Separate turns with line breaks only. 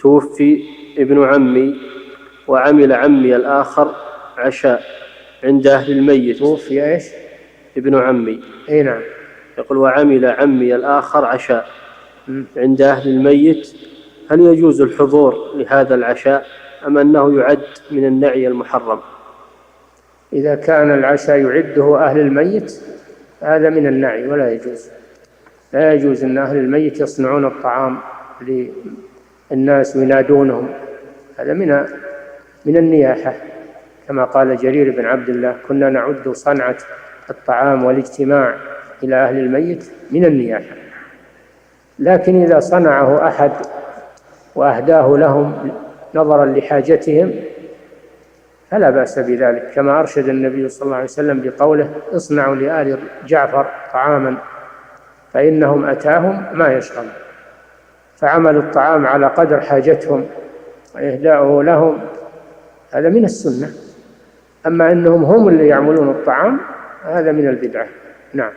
توفي ابن عمي وعمل عمي الآخر عشاء عند أهل الميت.
توفي إيش؟
ابن عمي.
أي نعم.
يقول وعمل عمي الآخر عشاء عند أهل الميت، هل يجوز الحضور لهذا العشاء أم أنه يعد من النعي المحرم؟
إذا كان العشاء يعده أهل الميت هذا من النعي ولا يجوز. لا يجوز أن أهل الميت يصنعون الطعام للناس وينادونهم، هذا من النياحة، كما قال جرير بن عبد الله: كنا نعد صنعة الطعام والاجتماع إلى أهل الميت من النياحة. لكن إذا صنعه أحد وأهداه لهم نظرا لحاجتهم فلا بأس بذلك، كما أرشد النبي صلى الله عليه وسلم بقوله: اصنعوا لآل جعفر طعاما فإنهم أتاهم ما يشغل. فعمل الطعام على قدر حاجتهم وإهداؤه لهم هذا من السنة. أما أنهم هم اللي يعملون الطعام هذا من البدعة. نعم.